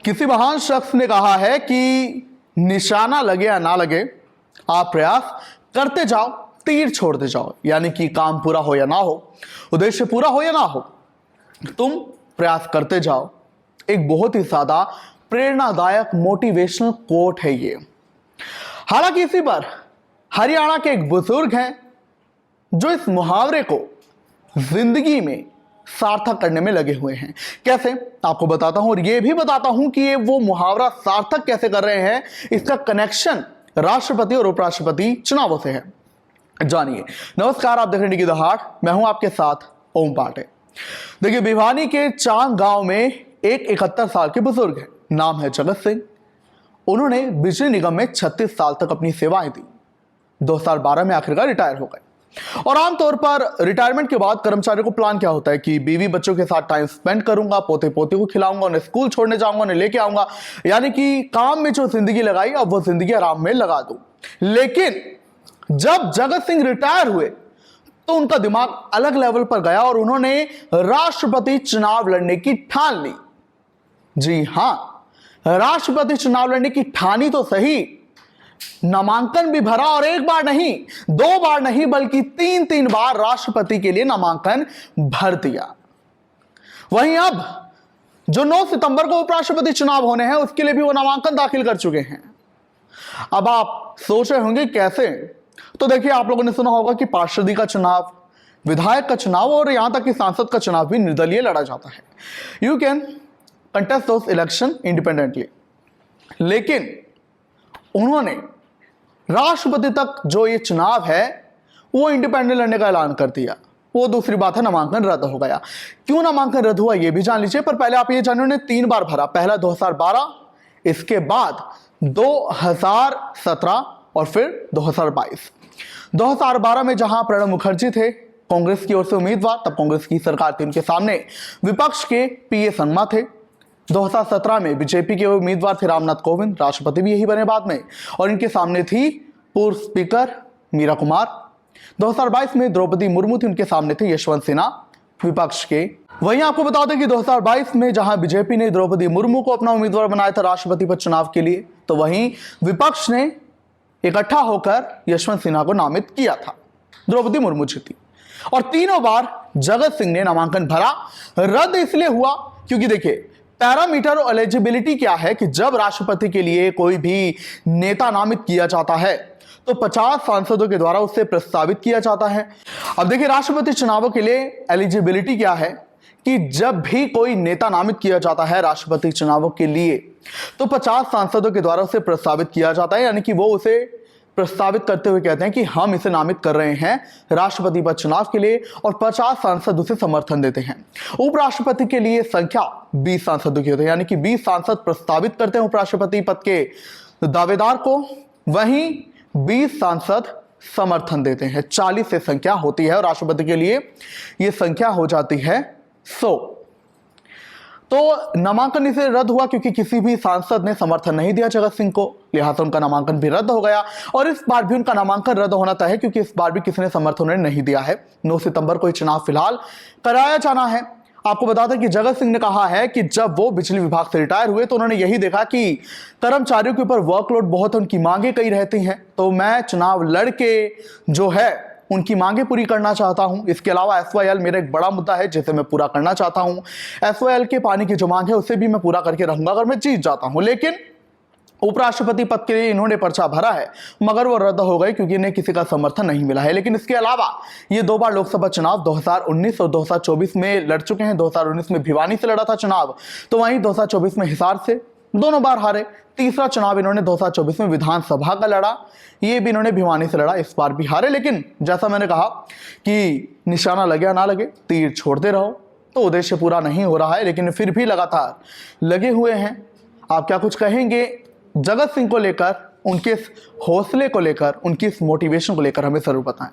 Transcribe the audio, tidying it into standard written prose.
किसी महान शख्स ने कहा है कि निशाना लगे या ना लगे, आप प्रयास करते जाओ, तीर छोड़ते जाओ। यानी कि काम पूरा हो या ना हो, उद्देश्य पूरा हो या ना हो, तुम प्रयास करते जाओ। एक बहुत ही ज्यादा प्रेरणादायक मोटिवेशनल कोट है ये। हालांकि इसी पर हरियाणा के एक बुजुर्ग हैं जो इस मुहावरे को जिंदगी में सार्थक करने में लगे हुए हैं। कैसे, आपको बताता हूं, और यह भी बताता हूं कि ये वो मुहावरा सार्थक कैसे कर रहे हैं। इसका कनेक्शन राष्ट्रपति और उपराष्ट्रपति चुनावों से है। जानिए। नमस्कार, आप देख रहे हैं द हाट, मैं हूं आपके साथ ओम पाटे। देखिए, भिवानी के चांग गांव में एक 71 साल के बुजुर्ग हैं, नाम है जगत सिंह। उन्होंने बिजली निगम में 36 साल तक अपनी सेवाएं दी। 2012 में आखिरकार रिटायर हो गए। और आमतौर पर रिटायरमेंट के बाद कर्मचारियों को प्लान क्या होता है कि बीवी बच्चों के साथ टाइम स्पेंड करूंगा, पोते पोते को खिलाऊंगा, उन्हें स्कूल छोड़ने जाऊंगा, उन्हें लेके आऊंगा। यानी कि काम में जो जिंदगी लगाई अब वो जिंदगी आराम में लगा दूं। लेकिन जब जगत सिंह रिटायर हुए तो उनका दिमाग अलग लेवल पर गया और उन्होंने राष्ट्रपति चुनाव लड़ने की ठान ली। जी हां, राष्ट्रपति चुनाव लड़ने की ठानी तो सही, नामांकन भी भरा, और एक बार नहीं, 2 बार नहीं, बल्कि 3 बार राष्ट्रपति के लिए नामांकन भर दिया। वहीं अब जो 9 सितंबर को उपराष्ट्रपति चुनाव होने हैं, उसके लिए भी वो नामांकन दाखिल कर चुके हैं। अब आप सोच रहे होंगे कैसे, तो देखिए, आप लोगों ने सुना होगा कि पार्षदी का चुनाव, विधायक का चुनाव और यहां तक कि सांसद का चुनाव भी निर्दलीय लड़ा जाता है। You can contest those election independently. लेकिन उन्होंने राष्ट्रपति तक जो ये चुनाव है वो इंडिपेंडेंट लड़ने का ऐलान कर दिया। वो दूसरी बात है, नामांकन रद्द हो गया। क्यों नामांकन रद्द हुआ ये भी जान लीजिए, पर पहले आप ये जानिए, उन्होंने 3 बार भरा। पहला 2012, इसके बाद 2017 और फिर 2022। 2012 में जहां प्रणब मुखर्जी थे कांग्रेस की ओर से उम्मीदवार, तब कांग्रेस की सरकार थी, उनके सामने विपक्ष के पीए सन्मा थे। 2017 में बीजेपी के उम्मीदवार थे रामनाथ कोविंद, राष्ट्रपति भी यही बने बाद में, और इनके सामने थी पूर्व स्पीकर मीरा कुमार। 2022 में द्रौपदी मुर्मू थी, उनके सामने थे यशवंत सिन्हा विपक्ष के। वहीं आपको बता दें कि 2022 में जहां बीजेपी ने द्रौपदी मुर्मू को अपना उम्मीदवार बनाया था राष्ट्रपति पद चुनाव के लिए, तो वहीं विपक्ष ने इकट्ठा होकर यशवंत सिन्हा को नामित किया था। द्रौपदी मुर्मू जीती और तीनों बार जगत सिंह ने नामांकन भरा। रद्द इसलिए हुआ क्योंकि देखिए, पैरामीटर और एलिजिबिलिटी क्या है कि जब राष्ट्रपति के लिए कोई भी नेता नामित किया जाता है तो 50 सांसदों के द्वारा उससे प्रस्तावित किया जाता है। अब देखिए, राष्ट्रपति चुनावों के लिए एलिजिबिलिटी क्या है कि जब भी कोई नेता नामित किया जाता है राष्ट्रपति चुनावों के लिए तो 50 सांसदों के द्वारा उसे प्रस्तावित किया जाता है। यानी कि वो उसे प्रस्तावित करते हुए कहते हैं कि हम इसे नामित कर रहे हैं राष्ट्रपति पद चुनाव के लिए, और 50 सांसद उसे समर्थन देते हैं। उपराष्ट्रपति के लिए संख्या 20 सांसदों की होती है, यानी कि 20 सांसद प्रस्तावित करते हैं उपराष्ट्रपति पद के दावेदार को, वहीं 20 सांसद समर्थन देते हैं। 40 से संख्या होती है और राष्ट्रपति के लिए यह संख्या हो जाती है 100। तो नामांकन इसे रद्द हुआ क्योंकि किसी भी सांसद ने समर्थन नहीं दिया जगत सिंह को, लिहाजा उनका नामांकन भी रद्द हो गया। और इस बार भी उनका नामांकन रद्द होना तय है क्योंकि इस बार भी किसी ने समर्थन नहीं दिया है। 9 सितंबर को चुनाव फिलहाल कराया जाना है। आपको बता दें कि जगत सिंह ने कहा है कि जब वो बिजली विभाग से रिटायर हुए तो उन्होंने यही देखा कि कर्मचारियों के ऊपर वर्कलोड बहुत है, उनकी मांगे कई रहती हैं, तो मैं चुनाव लड़के जो है उनकी मांगे पूरी करना चाहता हूं। इसके अलावा SYL मेरा एक बड़ा मुद्दा है जिसे मैं पूरा करना चाहता हूं। SYL के पानी की जो मांग है उसे भी मैं पूरा करके रहूंगा अगर मैं जीत जाता हूं। लेकिन उपराष्ट्रपति पद के लिए इन्होंने पर्चा भरा है मगर वो रद्द हो गए क्योंकि इन्हें किसी का समर्थन नहीं मिला है। लेकिन इसके अलावा ये 2 बार लोकसभा चुनाव 2019 और 2024 में लड़ चुके हैं। 2019 में भिवानी से लड़ा था चुनाव, तो वहीं 2024 में हिसार से, दोनों बार हारे। तीसरा चुनाव इन्होंने 2024 में विधानसभा का लड़ा, ये भी इन्होंने भिवानी से लड़ा, इस बार भी हारे। लेकिन जैसा मैंने कहा कि निशाना लगे या ना लगे, तीर छोड़ते रहो, तो उद्देश्य पूरा नहीं हो रहा है लेकिन फिर भी लगातार लगे हुए हैं। आप क्या कुछ कहेंगे जगत सिंह को लेकर, उनके इस हौसले को लेकर, उनकी इस मोटिवेशन को लेकर, हमें जरूर बताएं।